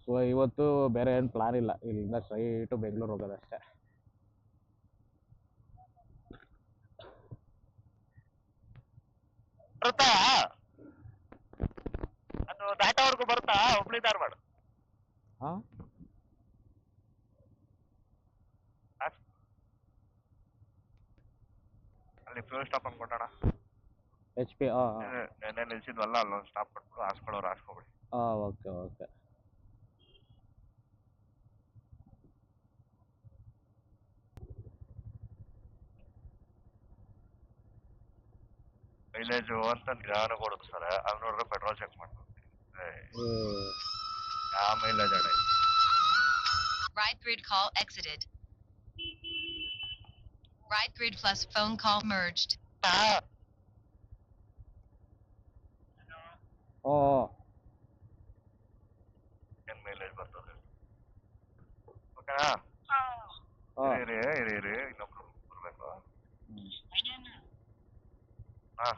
ಸೊ ಇವತ್ತು ಬೇರೆ ಏನು ಪ್ಲಾನ್ ಇಲ್ಲ, ಇಲ್ಲಿಂದ ಸ್ಟ್ರೈಟು ಬೆಂಗಳೂರು ಹೋಗೋದಷ್ಟೇ.
ಬರುತ್ತಾ ಅದು ದಾಟೋವರೆಗೂ ಬರುತ್ತಾ ಹುಬ್ಳಿ ಧಾರವಾಡ?
ಹಾಂ,
ಅಲ್ಲಿ ಫ್ಯೂಲ್ ಸ್ಟಾಪ್ ಅನ್ಕೊಂಡಣ.
HP. ಹಾಂ
ನೆನ್ನೆ ನಿಲ್ಸಿದ್ವಲ್ಲ, ಅಲ್ಲೊಂದು ಸ್ಟಾಪ್ ಕೊಟ್ಬಿಡು, ಹಾಸ್ಕೊಳ್ಳೋರು ಹಾಸ್ಕೊಬಿಡಿ.
ಹಾಂ, ಓಕೆ ಓಕೆ.
ಮೈಲೇಜು ಅಂತ ನಿಧಾನ ಕೊಡುದು ಸರ್, ಅಲ್ಲಿ ನೋಡಿದ್ರೆ ಪೆಟ್ರೋಲ್ ಚೆಕ್ ಮಾಡ್ಕೊಂಡು ಯಾವ ಮೈಲೇಜ್ ಅಡ.
Right grid call exited. Right grid plus phone call merged.
ಓ,
ಏನ್ ಮೈಲೇಜ್ ಬರ್ತದೆ? ಓಕೆನಾ? ಇರಿ ಇರಿ ಇರಿ, ಇನ್ನೊಬ್ರು ಬರ್ಬೇಕು. ಹಾ,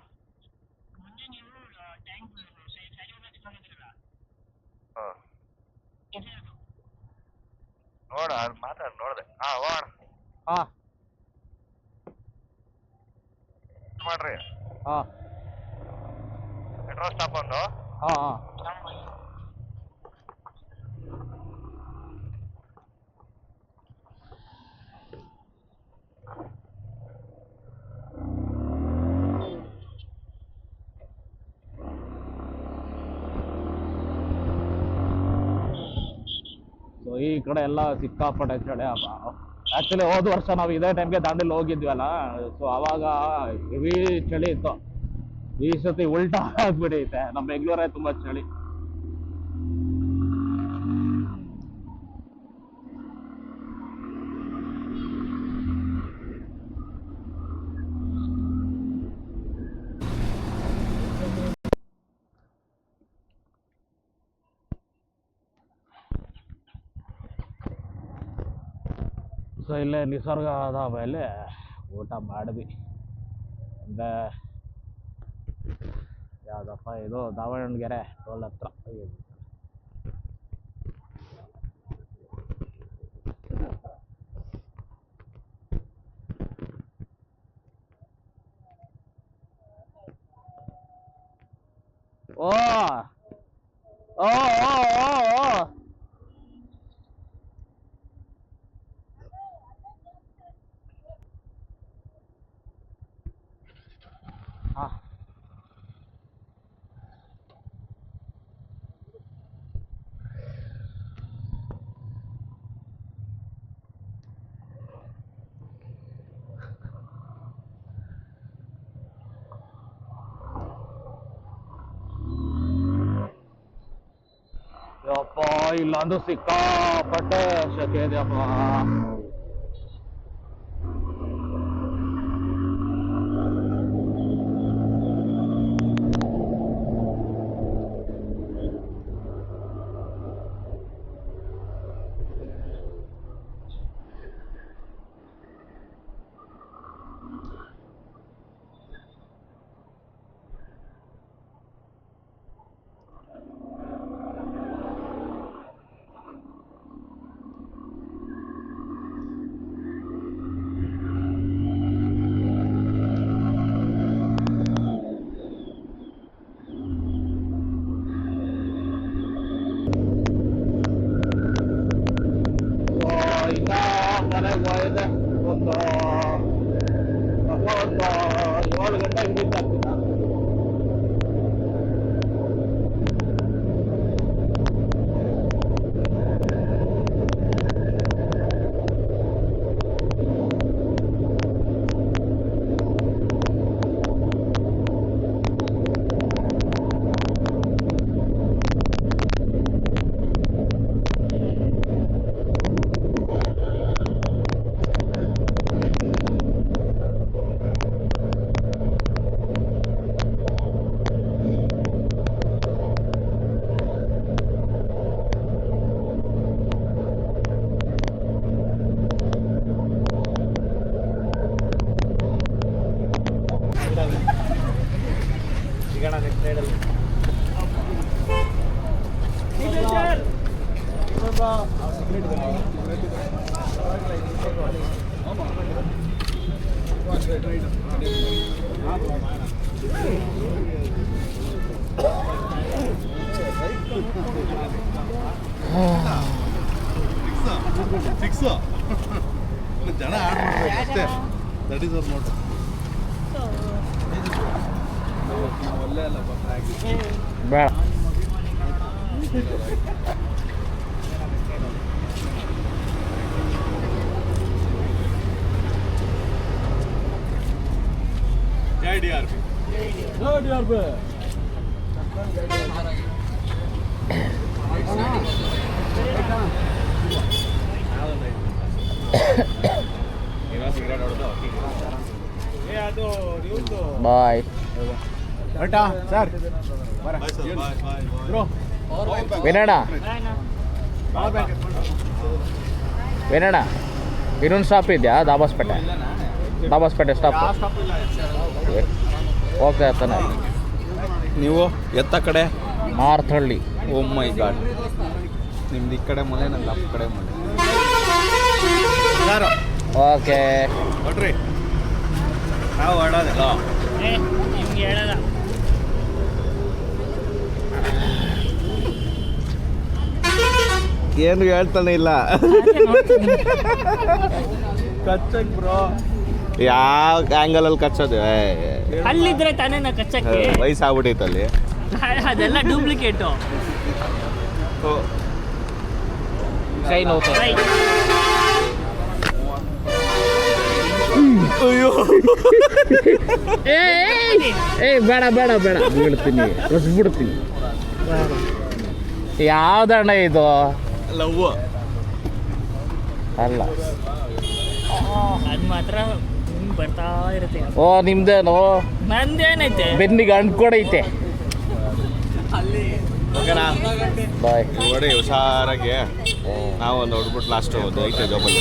ನೋಡ ಅದು ಮಾತಾಡಿ ನೋಡ್ದೆ. ಹೋಗೋಣ
ಹಾಂ
ಮಾಡ್ರಿ.
ಹಾಂ
ಪೆಟ್ರೋಲ್ ಸ್ಟಾಪ್ ಒಂದು.
ಹಾಂ ಹಾಂ. ಸೊ ಈ ಕಡೆ ಎಲ್ಲ ಸಿಕ್ಕಾಪಟ್ಟೆ ಚಳಿ. ಆ್ಯಕ್ಚುಲಿ ಹೋದ ವರ್ಷ ನಾವು ಇದೇ ಟೈಮ್ಗೆ ದಾಂಡೇಲಿ ಹೋಗಿದ್ವಲ್ಲ, ಸೊ ಅವಾಗ ಹೆವಿ ಚಳಿ ಇತ್ತು. ಈ ಸತಿ ಉಲ್ಟಾ ಆಗ್ಬಿಡೈತೆ, ನಮ್ಮ ಬೆಂಗಳೂರೇ ತುಂಬ ಚಳಿ. ಸೊ ಇಲ್ಲೇ ನಿಸರ್ಗದ ಮೇಲೆ ಊಟ ಮಾಡಿದ್ವಿ. ಅಂದರೆ ಯಾವುದಪ್ಪ ಇದು, ದಾವಣಗೆರೆ ಟೋಲ್ ಹತ್ರ. ಓ ಓ ಓ ಓ ಓ ಇಲ್ಲ ಅಂದ್ರೆ ಸಿಕ್ಕಾಪಟ್ಟೆ ಶಕೆ ಇದೆಯಪ್ಪ. ಇನ್ನ ಮನೆಗೆ ಹೋಯ್ದೆ ಒಂದು 7 ಗಂಟೆ ಹಿಂದಿದ್ದ
ಫಿಕ್ಸ್ ಜನ ಆಡ್ ಮಾಡ್ಬೇಕು ಅಷ್ಟೇ. That is our motto. ಒಳ್ಳೆ ಅಲ್ಲ
ಬೇಡ
ಜೈ DRP.
ಬಾಯ್
ಸರ್
ವಿನೋಣ ವಿನೋಣ ಇನ್ನೊಂದು ಸ್ಟಾಪ್ ಇದೆಯಾ? ದಾಬಾಸ್ಪೇಟೆ ಸ್ಟಾಪ್ ಹೋಗ್ತಾ ಇರ್ತಾನೆ.
ನೀವು ಎತ್ತ ಕಡೆ
ಮಾರ್ತಹಳ್ಳಿ.
ಓ ಮೈ ಗಾಡ್, ನಿಮ್ದು ಈ ಕಡೆ ಮನೆ, ನಂದು ಆ ಕಡೆ ಮನೆ.
ಓಕೆ
ನೋಡ್ರಿ ನಾವು ಆಡೋದಿಲ್ಲ.
ನಿಮ್ಗೆ ಹೇಳಲ್ಲ.
ಏನು ಹೇಳ್ತಾನೆ ಇಲ್ಲ. ಕಚ್ಚಕ್ ಬ್ರೋ, ಯಾವ ಆ್ಯಂಗಲಲ್ಲಿ ಕಚ್ಚೋದು?
ಅಲ್ಲಿದ್ರೆ ತಾನೇ ನಾ ಕಚ್ಚಕ್ಕೆ.
ವಯಸ್ಸಾಗ್ಬಿಟ್ಟೈತೆ ಅಲ್ಲಿ.
ಅದೆಲ್ಲ ಡೂಪ್ಲಿಕೇಟು.
ಶೈನ್ ಹೋಗ್ತಾ
ಅಯ್ಯೋ
ಬೇಡ ಬೀಳ್ತೀನಿ, ಹೊಸ್ಬಿಡ್ತೀನಿ. ಯಾವ್ದಣ್ಣ ಇದು?
ಲವ್
ಅಲ್ಲ,
ಅದು ಮಾತ್ರ ಬರ್ತಾ ಇರುತ್ತೆ.
ಓ ನಿಮ್ದೇನು?
ನಂದೇನೈತೆ?
ಬೆನ್ನಿಗೆ ಅಂಟ್ಕೊಡೈತೆ.
ಓಕೆನಾ?
ಬಾಯ್.
ನೋಡಿ ಹುಷಾರಾಗಿ. ನಾವು ಒಂದು ಹೊಡ್ಬಿಟ್ಟು ಲಾಸ್ಟ್ ಒಂದು ಐತೆ ಜಾಬಲ್ಲಿ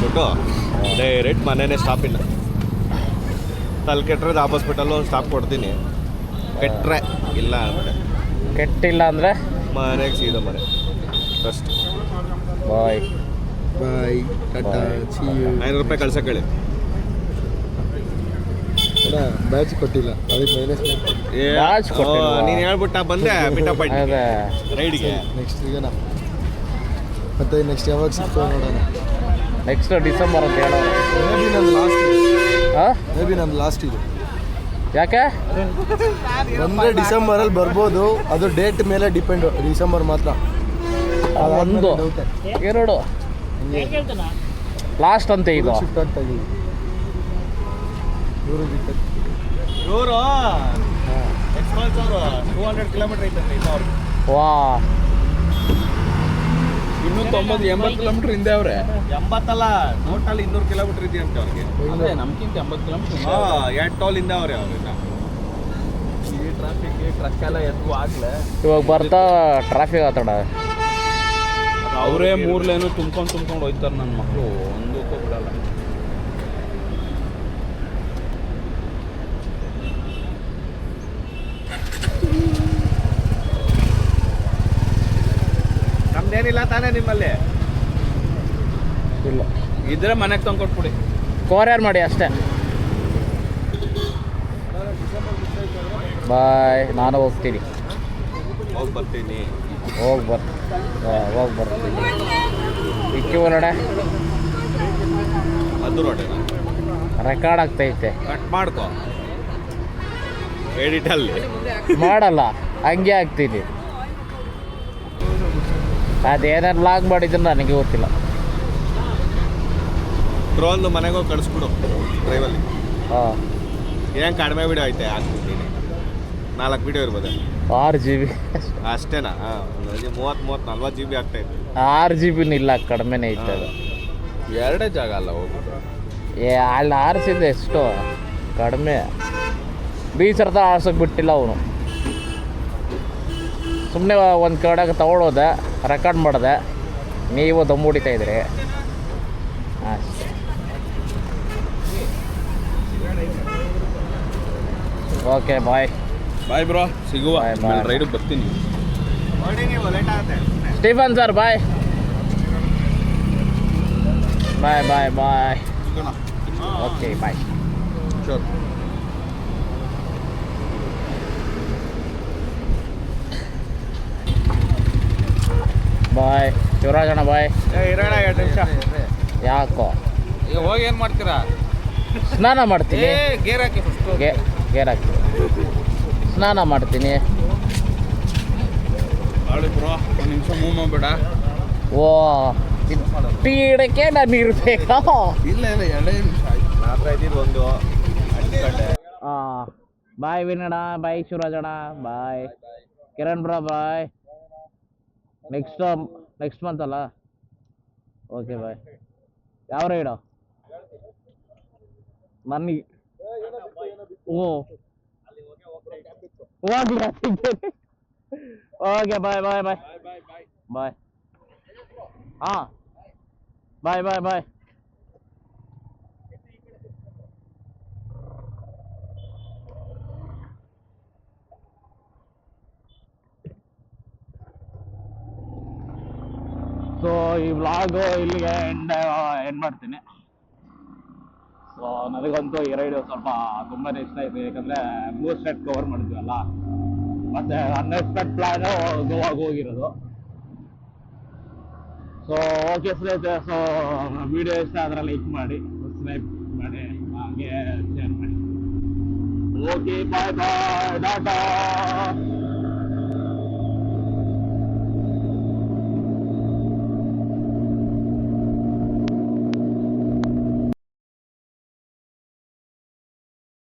ಬಿಟ್ಟು ಡೈರೆಕ್ಟ್ ಮನೆಯೇ ಸ್ಟಾಪ್ ಇಲ್ಲ. ತಲೆ ಕೆಟ್ಟರೆ ಹಾಸ್ಪಿಟಲ್ಲು ಸ್ಟಾಪ್ ಕೊಡ್ತೀನಿ. ಕೆಟ್ಟರೆ ಇಲ್ಲ ಅಂದರೆ
ಕೆಟ್ಟಿಲ್ಲ ಅಂದರೆ
ಮನೆಗೆ ಸೀದಾ ಮನೆ first.
Bye.
Bye, tata, see you. 500 ರೂಪಾಯಿ ಕಳ್ಸಕ್ಕೆ ಹೇಳಿ.
ಬ್ಯಾಚ್ ಕೊಟ್ಟಿಲ್ಲ, ಅದಕ್ಕೆ ಮೈನಸ್
ಬ್ಯಾಚ್ ಕೊಟ್ಟಿಲ್ವಾ?
ನೀನು ಹೇಳ್ಬಿಟ್ಟ ಬಂದೆ ಬಿಟ್ಟಪ್ಪ
ಅದೇ
ರೈಡ್ಗೆ.
ನೆಕ್ಸ್ಟ್ ಈಗನ ಮತ್ತೆ ನೆಕ್ಸ್ಟ್ ಯಾವಾಗ ಸಿಗ್ತದೆ ನೋಡೋಣ.
ನೆಕ್ಸ್ಟ್ ಡಿಸೆಂಬರ್ ಅಂತ ಹೇಳೋರು.
ಮೇ ಬಿ ನಂದು ಲಾಸ್ಟ್
ಹಾಂ,
ಮೇ ಬಿ ನಂದು ಲಾಸ್ಟ್ ಇದು.
ಯಾಕೆ
ಬಂದರೆ ಡಿಸೆಂಬರಲ್ಲಿ ಬರ್ಬೋದು, ಅದು ಡೇಟ್ ಮೇಲೆ ಡಿಪೆಂಡು. ಡಿಸೆಂಬರ್ ಮಾತ್ರ.
ಒಂದು ಎರಡು
ಹೆಂಗೆ ಹೇಳ್ತಾನ?
ಲಾಸ್ಟ್ ಅಂತೆ ಇದು.
ಶಿಫ್ಟ್ ಆಗ್ತಾ ಇದೀವಿ ಇವರು
ಇವರು 200 ಕಿಲೋಮೀಟರ್ ಐತೆ ಇನ್ನು ಅವ್ರಿಗೆ.
ವಾ
ಇನ್ನೂ 80 ಕಿಲೋಮೀಟರ್ ಹಿಂದೆ ಅವ್ರೆ.
80 ಟೋಟಲ್ 200 ಕಿಲೋಮೀಟರ್ ಇದೆಯಂತೆ ಅವ್ರಿಗೆ.
ಅದೇ ನಮ್ಗಿಂತ 80 ಕಿಲೋಮೀಟರ್.
ಎರಡು ಟೋಲ್ ಹಿಂದೆ ಅವ್ರೆ ಅವ್ರಿಂದ.
ಈ ಟ್ರಾಫಿಕ್ ಟ್ರಕ್ ಎಲ್ಲ ಎದ್ವು ಆಗ್ಲೇ.
ಇವಾಗ ಬರ್ತಾ ಟ್ರಾಫಿಕ್ ಆತಡ.
ಅವರೇ 3 ಲೇನು ತುಂಬ್ಕೊಂಡು ಹೋಯ್ತಾರೆ ನನ್ನ ಮಕ್ಕಳು, ಒಂದಕ್ಕೂ ಬಿಡಲ್ಲ.
ನಮ್ದೇನಿಲ್ಲ ತಾನೇ ನಿಮ್ಮಲ್ಲಿ?
ಇಲ್ಲ
ಇದ್ರೆ ಮನೆಗೆ ತಂದು ಕೊಟ್ಬಿಡಿ.
ಕೊರಿಯರ್ ಮಾಡಿ ಅಷ್ಟೇ. ಬಾಯ್. ನಾನು ಹೋಗ್ತೀನಿ.
ಹೋಗಿ ಬರ್ತೀನಿ.
ಹೋಗಿ ಬರ್ತೀನಿ. ಇಕ್ಕಿ ಒಳಗಡೆ
ಅದು ರೋಡ್
ರೆಕಾರ್ಡ್ ಆಗ್ತೈತೆ.
ಕಟ್ ಮಾಡ್ಕೊ ಎಡಿಟಲ್ಲಿ.
ಮಾಡಲ್ಲ, ಹಂಗೆ ಆಗ್ತೀನಿ. ಅದೇನಾರು ಲಾಗ್ ಮಾಡಿದ್ರೆ ನನಗೆ ಗೊತ್ತಿಲ್ಲ.
ಡ್ರೋನ್ ಮನೆಗೆ ಹೋಗಿ ಕಳಿಸ್ಬಿಡು ಡ್ರೈವಲ್ಲಿ.
ಹಾಂ,
ಏನು ಕಡಿಮೆ ವಿಡಿಯೋ ಐತೆ ಹಾಕ್ಬಿಡ್ತೀನಿ. 4 ವಿಡಿಯೋ ಇರ್ಬೋದು.
6 GB
ಅಷ್ಟೇನಾ? 30-40 GB ಆಗ್ತೈತೆ.
6 GB ಇಲ್ಲ, ಕಡಿಮೆನೇ ಐತೆ ಅದು.
2 ಜಾಗ ಅಲ್ಲ ಹೋಗ್ಬಿಟ್ಟು.
ಅಲ್ಲಿ ಆರಿಸಿದ್ದು ಎಷ್ಟು ಕಡಿಮೆ. ಬೀಚರ್ತ ಆರ್ಸೋಕೆ ಬಿಟ್ಟಿಲ್ಲ ಅವನು. ಸುಮ್ಮನೆ ಒಂದು ಕಡೆಗೆ ತಗೊಳ್ಳೋದೆ, ರೆಕಾರ್ಡ್ ಮಾಡಿದೆ, ನೀವು ದಮ್ ಹೊಡಿತಾ ಇದ್ರಿ ಅಷ್ಟೇ. Okay bye.
ಬಾಯ್ ಬ್ರೋ, ಸಿಗುವ.
Bye, bye.
ರೈಡಿಗೆ ಬರ್ತೀನಿ.
ನೋಡಿ ನೀವು ಲೇಟ್ ಆಗುತ್ತೆ.
Stephen sir bye. Bye bye bye. Okay bye.
Sure.
Bye ಶಿವರಾಜಣ್ಣ ಬಾಯ್.
ಇರೋಣ 2 ನಿಮಿಷ.
ಯಾಕೋ
ಈಗ ಹೋಗಿ ಏನು ಮಾಡ್ತೀರಾ?
ಸ್ನಾನ ಮಾಡ್ತೀನಿ.
ಗೇರ್ ಹಾಕಿ ಫಸ್ಟು.
ಗೇರ್ ಹಾಕ್ತೀನಿ, ಸ್ನಾನ ಮಾಡ್ತೀನಿ.
ಆಳಿ ಬ್ರೋ, 1 ನಿಮಿಷ ಮೂವ್ ಮಾಡಬೇಡ.
ಓ ಟೀ ಇಡಕ್ಕೆ ನಾನು ಇರಬೇಕಾ?
ಇಲ್ಲ 2 ನಿಮಿಷ ಆಯ್ತು.
ಮಾತ್ರ ಇದ್ದಿದ್ದು ಒಂದು 10 ಗಂಟೆ.
ಬಾಯ್ ವಿನಣ್ಣ, ಬಾಯ್ ಶಿವರಾಜಣ್ಣ, bye Kiran bro, bye. Next month ಅಲ್ಲ? Okay bye. ಯಾವ ರೈಡು? ನನಗೆ okay bye bye bye bye. ಹಾಂ ಬಾಯ್ ಬಾಯ್ ಬಾಯ್. ಸೊ ಈ ವ್ಲಾಗು ಇಲ್ಲಿಗೆ ಎಂಡ್ ಮಾಡ್ತೀನಿ. ಸೊ ನನಗಂತೂ ಈ ರೈಡು ಸ್ವಲ್ಪ ತುಂಬಾ ಇಷ್ಟ ಆಯಿತು. ಯಾಕಂದರೆ 3 ಸ್ಟೇಟ್ ಕವರ್ ಮಾಡಿದ್ವಲ್ಲ, ಮತ್ತು ಅನ್ಎಕ್ಸ್ಪೆಕ್ಟ್ ಪ್ಲ್ಯಾನು ಗೋವಾಗೆ ಹೋಗಿರೋದು. ಸೊ ಓಕೆ ಸ್ನೇಹಿತರೆ, ಸೊ ವಿಡಿಯೋ ಇಷ್ಟ ಆದರೆ ಲೈಕ್ ಮಾಡಿ, ಸಬ್ಸ್ಕ್ರೈಬ್ ಮಾಡಿ, ಹಾಗೆ ಶೇರ್ ಮಾಡಿ. Okay bye bye, Tata.